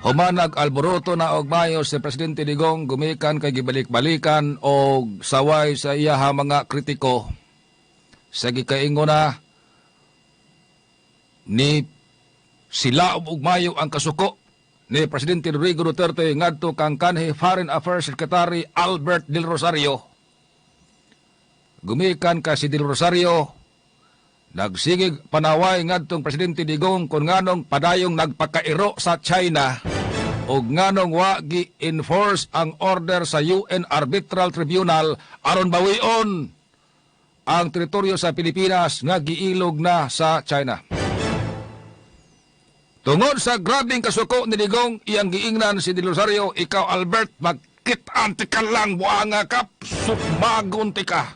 Human nag-alboroto na og mayo si Presidente Digong gumikan kay gibalik-balikan og saway sa iyaha mga kritiko. Sa gikaingon na ni sila og mayo ang kasuko ni Presidente Rodrigo Duterte ngadto kang kanhi Foreign Affairs Secretary Albert Del Rosario. Gumikan ka si Del Rosario nagsigig panaway ngadtong Presidente Digong kung nganong padayong nagpakairo sa China ug nganong wa gi-enforce ang order sa UN Arbitral Tribunal aron bawion ang teritoryo sa Pilipinas nga giilog na sa China. Tungod sa grabing kasuko ni Digong, iyang giingnan si Del Rosario, ikaw Albert, magkit-anti ka lang, buanga ka, sukmagunti ka.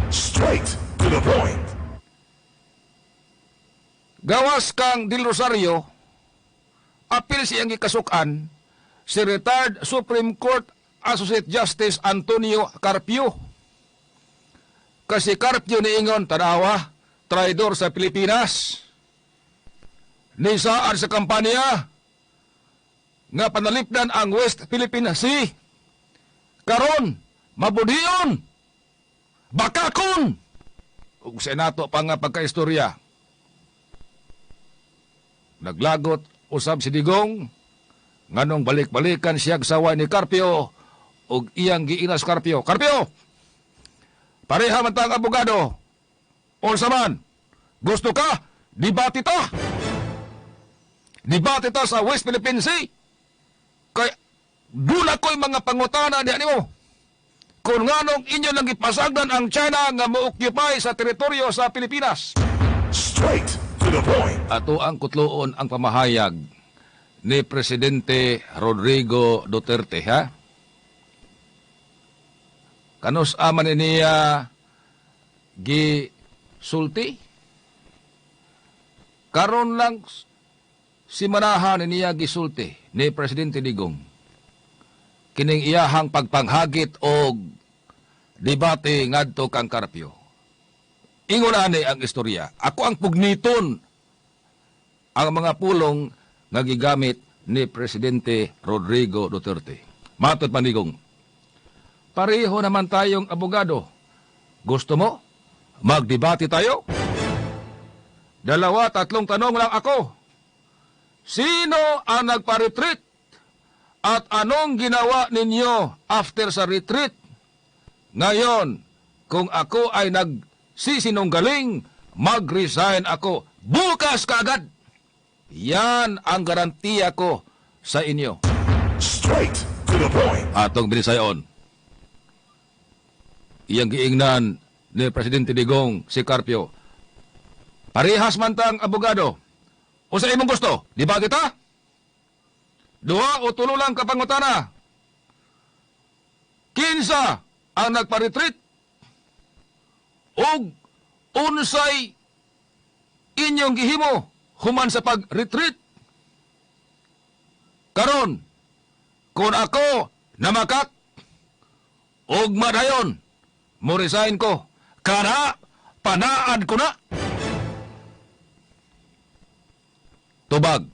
Straight to the point. Gawas kang Del Rosario, apil siyang gikasukan si retired Supreme Court Associate Justice Antonio Carpio. Kasi Carpio niingon, tanawa, traidor sa Pilipinas. Nisaan sa kampanya nga panalipdan ang West Philippine Sea. Karon, mabudiyon, bakakon, ug senato pa nga pagkaistorya. Naglagot usab si Digong nganong balik-balikan siya saway ni Carpio ug iyang giinas Carpio. Carpio, pareha man tang abogado. Unsa man, gusto ka debate ta? Debate ta sa West Philippine Sea. Kay dula ko'y mga pangutana diha nimo. Kung nganong inyo lang ipasagdan ang China nga mo-occupy sa teritoryo sa Pilipinas. Straight to the point. Ato ang kutloon ang pamahayag ni Presidente Rodrigo Duterte, ha? Kanus aman niya gisulti? Karon lang si manahan niya gisulti ni Presidente Digong. Kining iyahang pagpanghagit og debate ngadto kang Carpio. Ingon ani ang istorya. Ako ang pugniton ang mga pulong nga gigamit ni Presidente Rodrigo Duterte. Matod Pandigong, pareho naman tayong abogado. Gusto mo? Magdebate tayo? Dalawa, tatlong tanong lang ako. Sino ang nagpa-retreat? At anong ginawa ninyo after sa retreat? Ngayon, kung ako ay nagsisinunggaling, mag-resign ako. Bukas kaagad! Yan ang garantiya ko sa inyo. Straight to the point. Atong binisayon. Iyang giingnan ni Presidente Digong si Carpio. Parehas man tang abogado. O sa imong gusto, di ba kita? Duha o tulo lang kapangutana. Kinsa ang nagpa-retreat? Og unsay inyong gihimo human sa pag-retreat? Karon, kung ako namakak og madayon, mo resign ko. Kana, panaan ko na. Tubag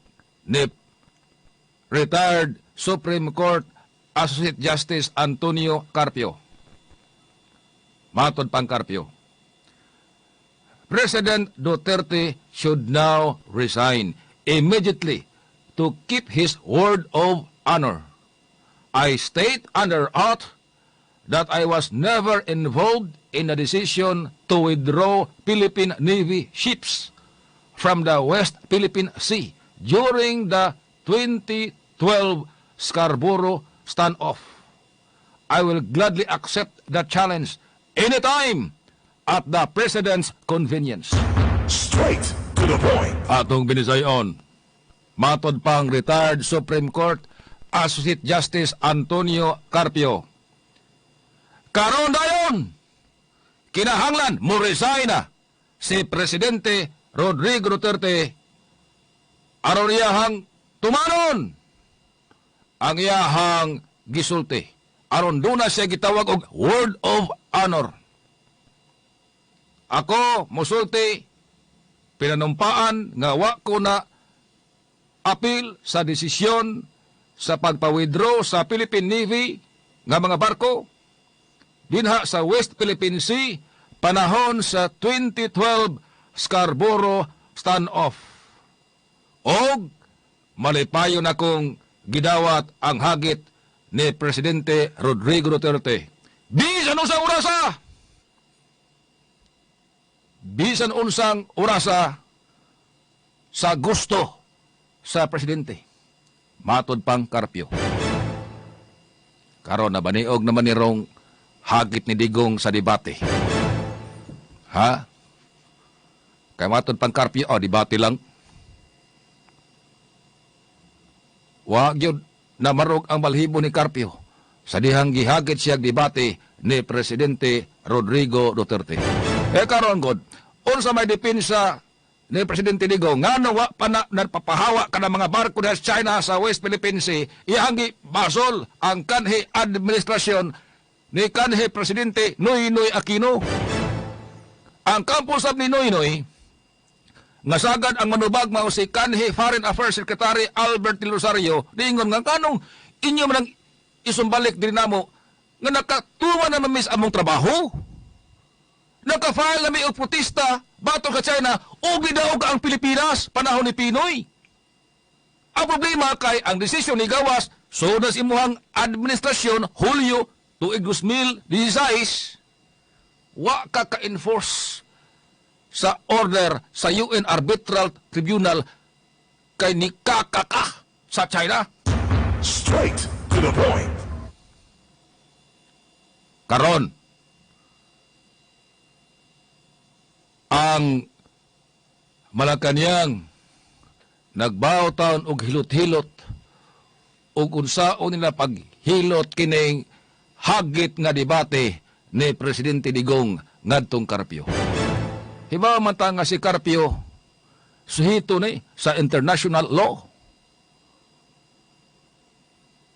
ni retired Supreme Court Associate Justice Antonio Carpio. Matod pang Carpio. President Duterte should now resign immediately to keep his word of honor. I state under oath that I was never involved in a decision to withdraw Philippine Navy ships from the West Philippine Sea during the 2012 Scarborough standoff. I will gladly accept the challenge anytime at the President's convenience. Straight to the point. Atong binisayon, matod pang retired Supreme Court Associate Justice Antonio Carpio. Karon dayon, kinahanglan mo resign na si Presidente Rodrigo Duterte aron iyahang tumanon ang iyahang gisulti. Aron duna siya gitawag og word of honor. Ako, musulti, pinanumpaan nga wa ko na apil sa desisyon sa pagpa-withdraw sa Philippine Navy nga mga barko dinha sa West Philippine Sea panahon sa 2012 Scarborough standoff. Og malipayon akong gidawat ang hagit ni Presidente Rodrigo Duterte. Bisan unsang orasa! Bisan unsang orasa sa gusto sa Presidente. Matod pang Carpio. Karon na baniog naman ni rong hagit ni Digong sa debate. Ha? Kay matod pang Carpio, debate lang. Wa gyud na marog ang balhibo ni Carpio sa dihang gihagit siya debate ni Presidente Rodrigo Duterte. Karon god, unsa may depensa ni Presidente Digong ngano wa pa na nagpapahawa ka ng mga barko sa China sa West Philippine Sea, ihangi basol ang kanhi administrasyon ni kanhi Presidente Noynoy Aquino. Ang kampo sab ni Noynoy nga sagad ang manubag mao si kanhi Foreign Affairs Secretary Albert Del Rosario, diingon nga kanong inyo man isumbalik din namo nga nakatuwa na mamis among trabaho. Naka-file na may protesta batok sa China o gidaog ang Pilipinas panahon ni Pinoy. Ang problema kay ang desisyon ni Gawas so nas imuhang administrasyon Hulyo tuig 2016 wa ka-enforce sa order sa UN Arbitral Tribunal kay ni kakaka sa China. Straight to the point. Karon ang Malacañang nagbaw taon og hilot-hilot ug unsaon nila paghilot kining hagit nga debate ni Presidente Digong ngadtong Carpio. Hibaw man ta nga si Carpio suhito ni sa international law.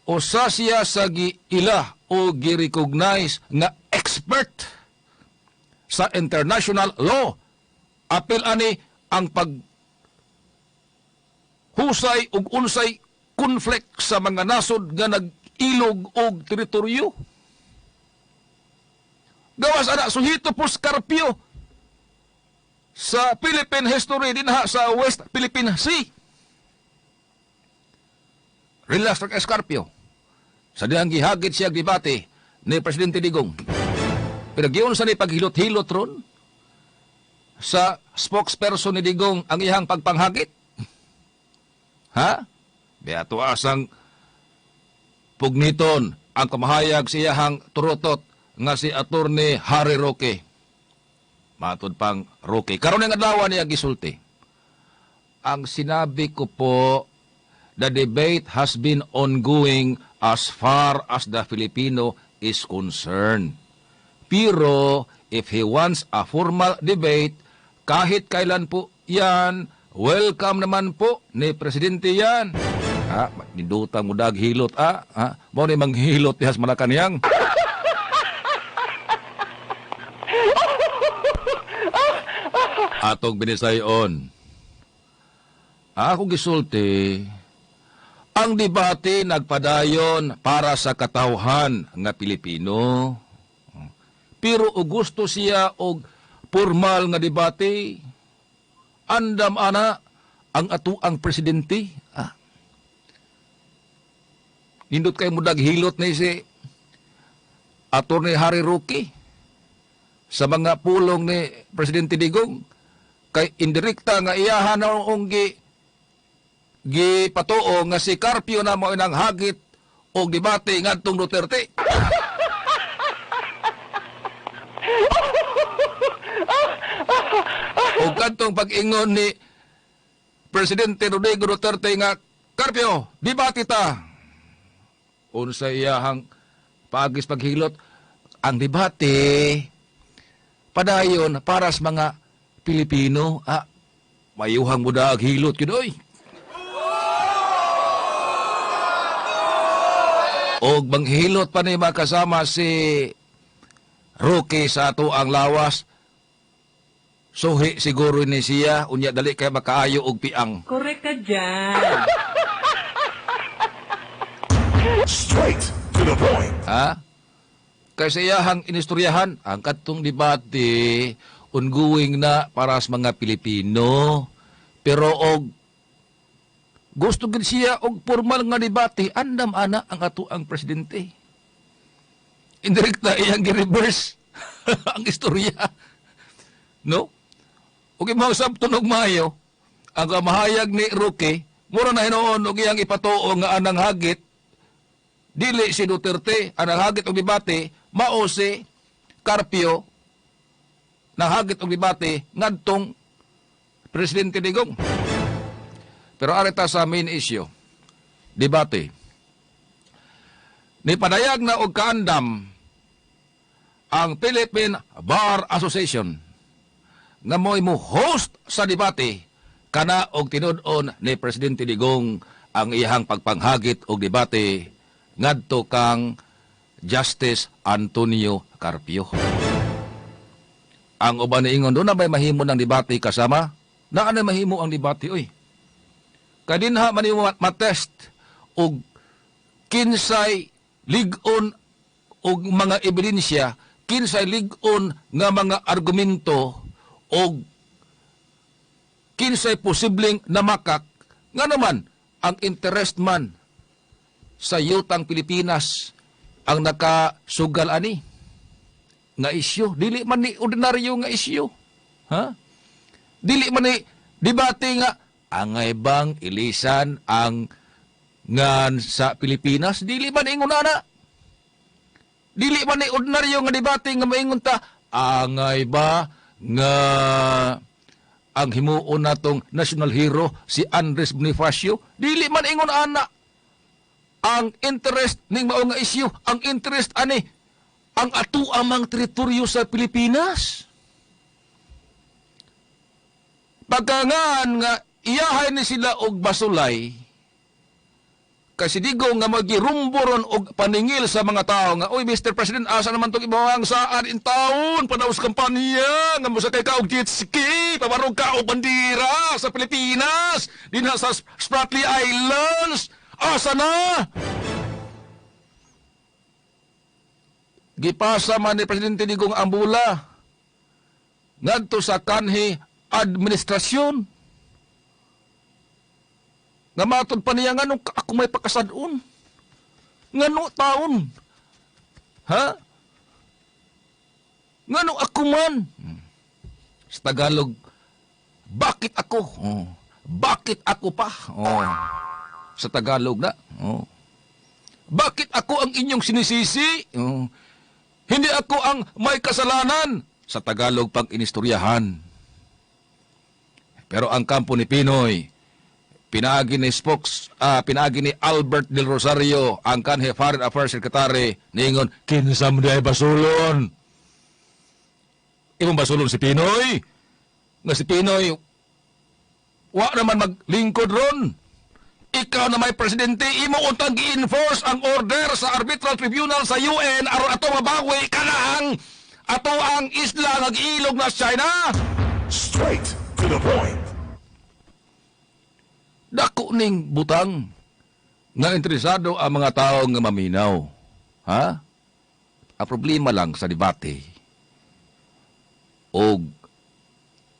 Usa siya sa giila o gi-recognize nga expert sa international law. Apil ani ang paghusay ug unsay conflict sa mga nasod nga nag-ilog og teritoryo. Gawas ana suhito po Carpio sa Philippine history dinha sa West Philippine Sea. Relax lang Carpio. Sa dihang gihagit siya debate ni Presidente Digong. Pero giyon sa ni paghilot-hilot ron sa spokesperson ni Digong ang iyang pagpanghagit. Ha? Beato asang pugniton ang kamahayag siyahang turutot nga si Attorney Harry Roque. Matod pang Roque. Karon nga adlaw niya gisulti. Ang sinabi ko po, the debate has been ongoing as far as the Filipino is concerned. Pero if he wants a formal debate, kahit kailan po yan, welcome naman po ni Presidente yan. Nindutang mo daghilot, Mo ni manghilot dihas Malacañang. Atong binisayon. Ako gisulti, ang debate nagpadayon para sa katawhan nga Pilipino. Pero o gusto siya og formal nga debate, andam ana ang atuang presidente. Nindot kay mudag hilot ni si Attorney Harry Roque sa mga pulong ni Presidente Digong kay indirekta nga iyahan na ong gipatuo nga si Carpio na mo inang hagit og debate ngadtong Duterte. O kantong pag-ingon ni Presidente Rodrigo Duterte nga, Carpio, debate ta. Unsa iyahang paagis paghilot, ang debate padayon para sa mga Pilipino. Mayuhang muda ag hilot yun, oy. Og manghilot pa ni makasama si Roque sa ato ang lawas. Suhi siguro ni siya, unya dali kay makaayo og piang. Correct ka dyan. Straight to the point. Ha? Kasi iyahang inistoryahan, ang katong debate, ongoing na para sa mga Pilipino. Pero og gusto gid siya og formal nga debate, andam ana ang ato ang presidente. Indirekta iyang gi-reverse ang istorya. No? Okay, mga sabtunog mayo, ang kamahayag ni Roque, mura na hinoon og iyang ipatuo nga anang hagit, dili si Duterte, anang hagit og debate, mao si Carpio, nang hagit og debate, ngadtong Presidente Digong. Pero arita sa main issue, debate. Nipadayag na og kaandam ang Philippine Bar Association nga mo'y mo host sa debate kana og tinud-on ni Presidente Digong ang iyahang pagpanghagit og debate ngadto kang Justice Antonio Carpio. Ang uban niingon doon na may mahimo ng debate kasama? Na anay mahimo ang debate, oy. Kadinha man yung matest og kinsay ligon og mga ebidensya, kinsay ligon nga mga argumento og kinsay posibleng namakak nga naman ang interest man sa yutang Pilipinas ang nakasugal ani nga isyu. Dili man ni ordinaryo nga isyu. Ha? Dili man ni debate nga angay bang ilisan ang ngan sa Pilipinas. Dili man ingon ana. Dili man ni ordinaryo nga debate nga maingon ta angay ba nga ang himuon natong national hero si Andres Bonifacio. Dili man ingon ana. Ang interest ning mao nga isyu, ang interest ani ang ato amang teritoryo sa Pilipinas. Pagkangan nga iyahay ni sila og basulay, kasi digo nga magirumboron og paningil sa mga tao nga, oy Mr. President, asa naman itong ibawang saan in taon, panaos kampanya, nga musakay ka og jet ski, pamarog ka og bandira sa Pilipinas, dinha sa Spratly Islands, asa na? Gipasa man ni Presidente Digong ang bula ngadto sa kanhi administrasyon. Nga matod pa niya nga nung ako may pakasadun. Nga nung taon. Ha? Nga nung ako man. Sa Tagalog, bakit ako? Oh. Bakit ako pa? Oh. Sa Tagalog na. Oh. Bakit ako ang inyong sinisisi? Oh. Hindi ako ang may kasalanan. Sa Tagalog pang inistoryahan. Pero ang kampo ni Pinoy, pinaagi ni Albert Del Rosario, ang kanhi Foreign Affairs Secretary, ningon, kinsam di ay basulon. Imong basulon si Pinoy? Nga si Pinoy, wa naman maglingkod ron. Ikaw na may presidente, imo untang gi-enforce ang order sa Arbitral Tribunal sa UN aron ato mabawi kanang ato ang isla nag-ilog na China. Straight to the point. Dako ning butang nga interesado ang mga tao nga maminaw. Ha? Ang problema lang sa debate o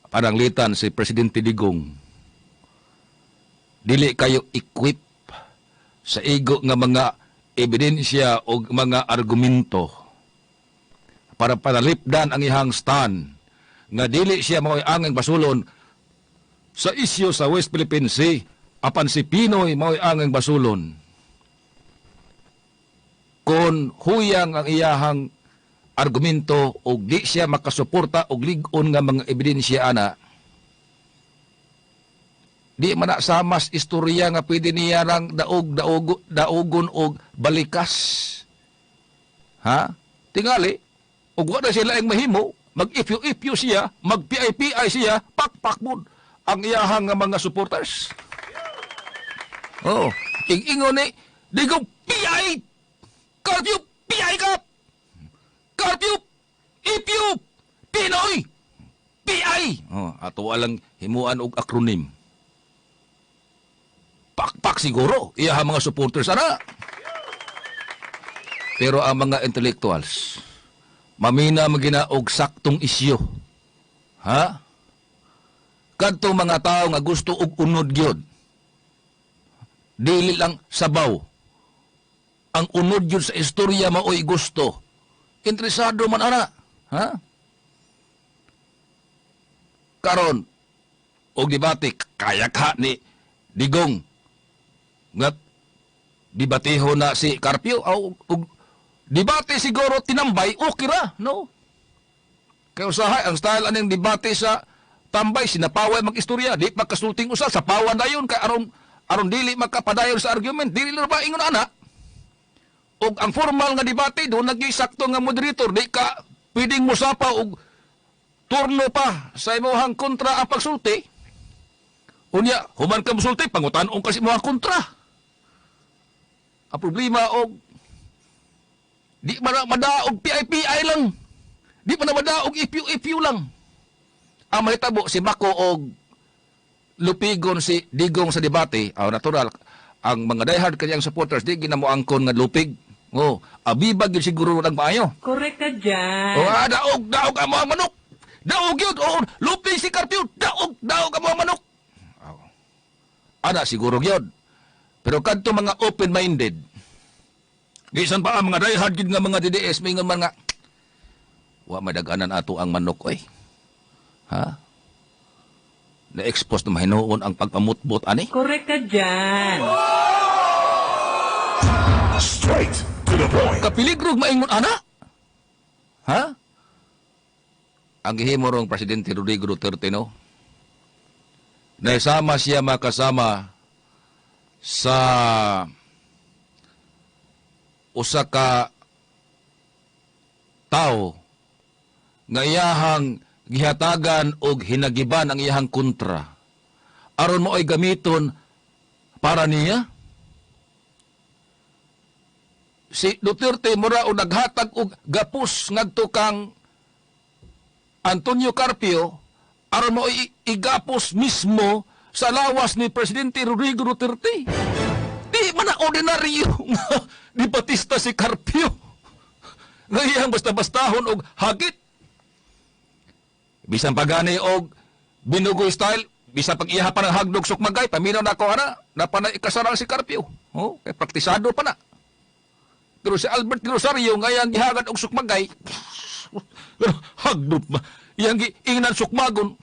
pananglitan si Presidente Digong, dili kayo equip sa igo nga mga ebidensya o mga argumento para panalipdan ang ihang stand nga dili siya mao'y angeng basulon sa isyu sa West Philippine Sea apan si Pinoy mao'y angeng basulon kon huyang ang iyahang argumento o di siya makasuporta og lig-on nga mga ebidensya ana. Di man na samas istorya nga pwede niya lang daogon og balikas. Ha? Tingali, og wala sila ang mahimo, mag-ifyo-ifyo siya, mag-PI-PI siya, pakpakbod ang iyahang mga supporters. Oh, ing-ingon ni, di ko PI! Curfew! PI ka! Curfew! Ifyo! Pinoy! PI! Oh, ato walang himuan og akronym. Pakpak siguro, iya mga supporters ana. Pero ang mga intellectuals, mamina magina og saktong isyu. Ha? Kadtong mga tao nga gusto og unod gyud. Dili lang sabaw. Ang unod gyud sa istorya maoy gusto. Interesado man ana. Ha? Karon og debate kaya ka ni Digong nga dibateho na si Carpio og debate siguro tinambay okay ra, no? Kaya usahay ang style aning debate sa tambay sinapaway mag-istorya, di magkasulting usa sa pawan dayon kay aron dili makapadayon sa argument, dili ra ba ingon ana? Og ang formal nga debate do nagisakto nga moderator, di ka pwedeng mosapa og turno pa sa imong kontra ang pagsulti. Unya, human ka musulti, pangutan-ong kasi imong kontra. Ang problema og di madaog PI lang. Di pa na madaog ipiu lang. Ang mahitabo si Mako og lupigon si Digong sa debate, natural, ang mga diehard kanyang supporters, di ginamoangkon nga lupig. Abibag yun siguro ng maayo. Correct ka dyan. Daog ang mga manok. Daog yun, lupig si Carpio, daog ang mga manok. Ana siguro yun. Pero kadto mga open-minded, gisan pa ang mga diehard gid nga mga DDS, may nga mga, wa madaganan ato ang manok, oy. Ha? Na-expose na mahinuon ang pagpamutbot, ani? Correct ka dyan. Straight to the point. Kapiligrog maingon, ana? Ha? Ang gihimo rong Presidente Rodrigo Duterte, no? Naisama siya makasama sa usa ka tao nga iyahang gihatagan og hinagiban ang iyahang kontra aron mo ay gamiton para niya. Si Duterte mura o naghatag og gapos ngadto kang Antonio Carpio aron mo igapos mismo sa lawas ni Presidente Rodrigo Duterte. Di man na ordinaryo nga debatista si Carpio. Ngayang basta-bastahon og hagit. Bisan pagani og binugoy style, bisan pag iha pa ng hagdog sukmagay, paminaw na ako ana, na pa na ikasarang si Carpio. Kay praktisado pa na. Pero si Albert Rosario ngayang gihagad og sukmagay, hagdog ma. Iyang ingnan sukmagon,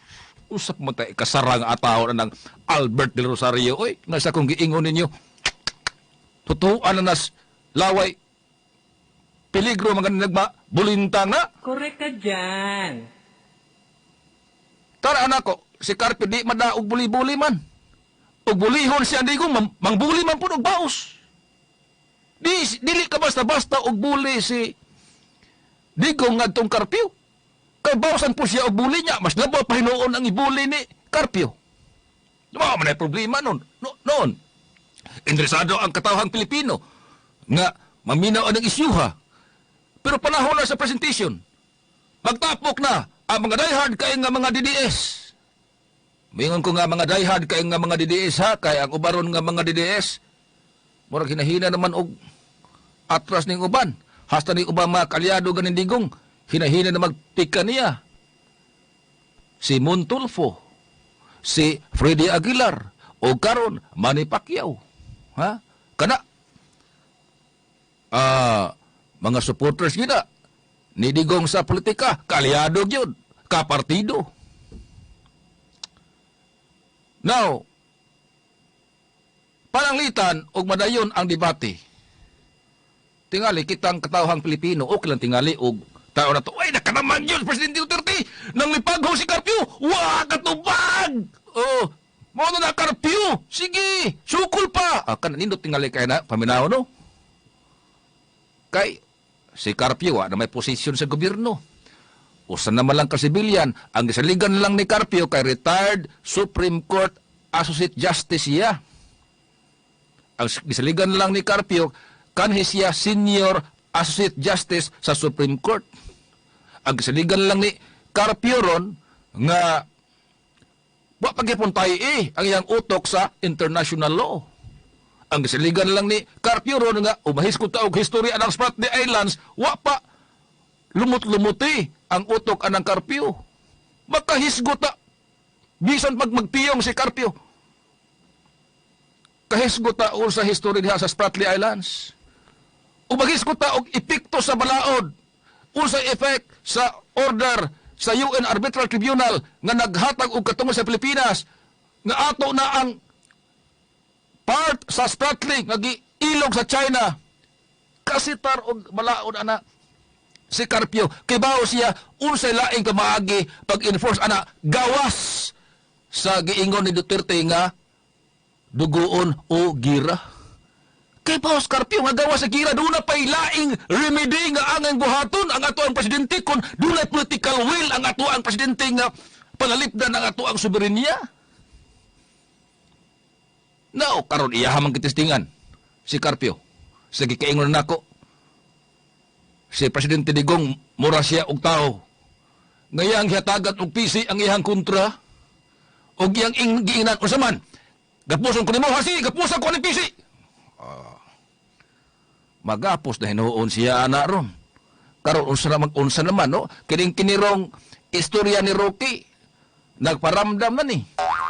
usap mo tayo kasarang ataw na ng Albert Del Rosario. Oy, nasa kong giingon ninyo, tutuan na nas laway, peligro mga nagma, bulintang na. Correct ka dyan. Tara anak ko, si Carpio di madaog buli-buli man. Og bulihon siya di ko, mangbuli man po og baos. Dili ka basta-basta og buli si Digong ngadtong Carpio. Kay bawasan po siya og buli niya, mas labaw pa hinuon ang ibuli ni Carpio. Diba man ay problema noon. Noon. Interesado ang katawhang Pilipino nga maminaw ang isyuha. Pero panahon na sa presentation. Magtapok na ang mga diehard kay nga mga DDS. Mingon ko nga mga diehard kay nga mga DDS ha, kay ang ubaron nga mga DDS murag hinahina naman og atras ning uban. Hasta ni ubang mga kalyado ganin Digong, hinahina na magpika niya. Si Montulfo, si Freddy Aguilar, o karon Manny Pacquiao. Ha? Kana mga supporters gina ni Digong sa politika, kalyado gyud, kapartido. Now, pananglitan og madayon ang debate. Tingali kitang katawhang Pilipino, okay lang tingali og tao na to. Ay, nakanaman yun, Presidente Duterte! Nang lipaghaw si Carpio! Wah, katubag! Mo na Carpio! Sige, sukol pa! Kananindot tingali kaya na, paminaw no? Kay, si Carpio, na may posisyon sa gobyerno. Usan naman lang kasibilyan, ang gisaligan lang ni Carpio kay retired Supreme Court Associate Justice siya. Ang gisaligan lang ni Carpio, kanhi siya Senior Associate Justice sa Supreme Court. Ang gisaligan lang ni Carpio ron, nga wa pagipon tayo ang iyang utok sa international law. Ang siligan lang ni Carpio ron nga, umahis ko taog historya ng Spratly Islands, wa pa lumut-lumuti ang utok anang Carpio. Makahisgot ta. Bisan pag magpiyong si Carpio. Kahisgot ta sa history diha sa Spratly Islands. Umaghisgot ta og epekto sa balaod. Unsa effect sa order sa UN Arbitral Tribunal nga naghatag og katungod sa Pilipinas nga ato na ang part sa Spratly nga giilog sa China. Kasitar og balaod ana si Carpio kay bao siya unsay laing pamaagi pag-enforce ana gawas sa giingon ni Duterte nga dugoon o gira. Kay Paus Carpio nga gawas sa gira doon na pay laing remedy nga angang buhaton ang ato ang presidente kung doon na political will ang ato ang presidente nga panalipdan ang ato ang soberenya. Now, karon iya hamang kitistingan si Carpio. Sige kaingon nako. Si Presidente Digong mura siya og tao. Ngayang hatagan og PC ang iyang kontra og iyang giingnan unsa man. Gapuson ko nimo hasi, gapuson ko ni PC. Magapos na hinuon siya ana ron. Karon unsa naman no? Kining kinirong istorya ni Rocky nagparamdam na ni.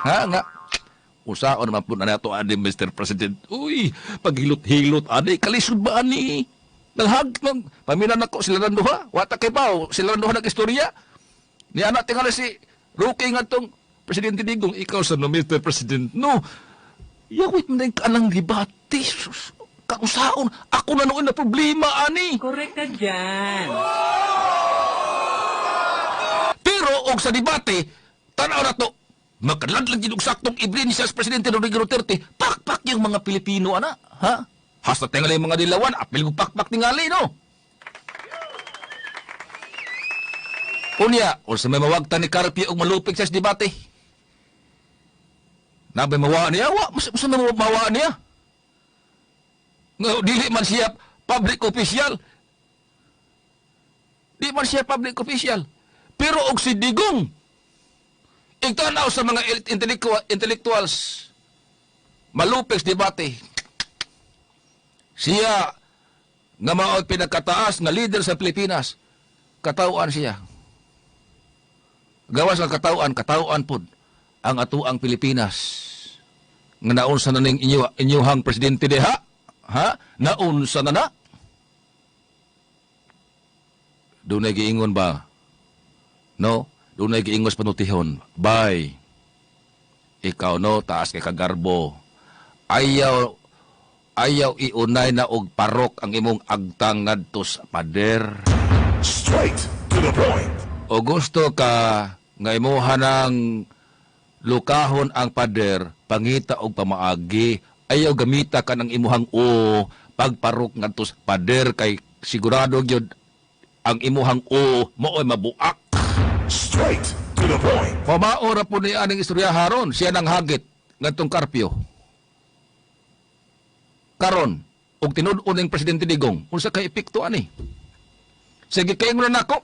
Ha nga usaon naman po na nato ani Mr. President. Uy, paghilot-hilot ani kalisod ba ani? Nalhag ng paminan nako sila ran duha. Wata kay bao, sila ran duha nag-istorya. Ni anak tingali si Rocky nga tong Presidente Digong, ikaw sa no, Mr. President. No, yawit na yung kanang debate. Kausaon, ako na noon na problema, ani. Correct ka dyan. Pero, og sa debate, tanaw na to, magkaladlag yun og saktong ibrin siya sa Presidente Rodrigo Duterte, pakpak yung mga Pilipino, ana. Ha? Hasta tingali yung mga dilawan, apil ko pakpak tingali, no? Unya, o sa may mawagta ni Carpio og malupig sa debate. Nabay mawa niya, mas may mawa niya. Nga, dili man siya public official. Di man siya public official. Pero og si Digong, igtanaw sa mga intellectuals, malupig sa debate. Siya, nga mao'y pinagkataas nga leader sa Pilipinas, katauan siya. Gawas ng katauan pod ang atuang Pilipinas. Nga naunsa na ning inyuhang presidente deha? Ha? Naunsa na na? Doon ay giingon ba? No? Doon ay giingos panutihon. Bye. Ikaw no, taas kay kagarbo. Ayaw iunay na og parok ang imong agtang ngadto sa pader. Straight to the point. O gusto ka nga imuha ng lukahon ang pader, pangita og pamaagi, ayaw gamita ka ng imuhang o pagparok ngadto sa pader kay sigurado gyud ang imuhang o mao'y mabuak. Straight to the point. Pamaora po ni aning istorya haron, siya nang hagit ngadtong Carpio. Karon, og tinud-on ning Presidente Digong, unsa kay epekto ani? Sige kaingon na nako,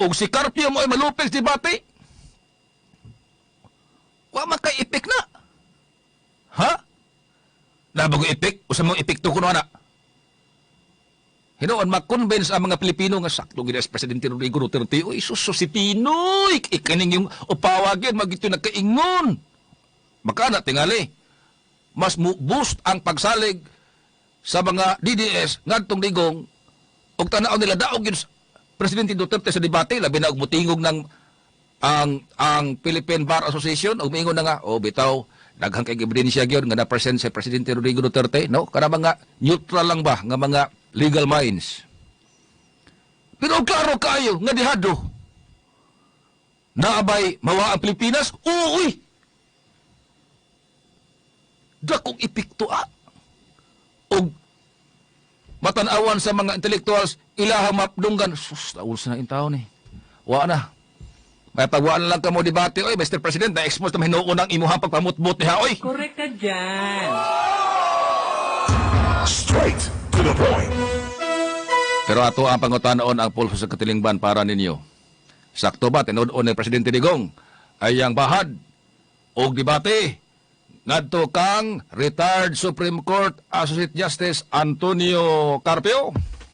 og si Carpio mo ay malupig si debate. Wa man kay epek na. Ha? Nabago epek, usa mo epekto kuno ana. Hinoon ma-convince ang mga Pilipino nga sakto gid as Presidente Rodrigo Duterte, oy suso si Pinoy, ikaning yung upawagin magito nagkaingon. Baka na tingali. Mas boost ang pagsalig sa mga DDS ngadtong Digong og tanaw nila daog yun Presidente Duterte sa debate labi na og mutingog ng ang Philippine Bar Association og miingon na nga bitaw daghang kay ebidensya gyud nga na-present sa Presidente Rodrigo Duterte no kana mga neutral lang ba nga mga legal minds. Pero klaro kayo nga dihado naabay mawa ang Pilipinas uy dakong epekto og matanawan sa mga intellectuals ilahang mapdunggan sus taul sa na intaw ni wa na may pagwaan lang ka mo debate oy Mr. President na-expose na hinuon ang imuhang pagpamutbot niya oy Correct ka dyan. Straight to the point. pero ato ang pangutanaon ang pulso sa katilingban para ninyo sakto ba tinud-on ni Presidente Digong ay ang bahad og debate ngadto kang retired Supreme Court Associate Justice Antonio Carpio.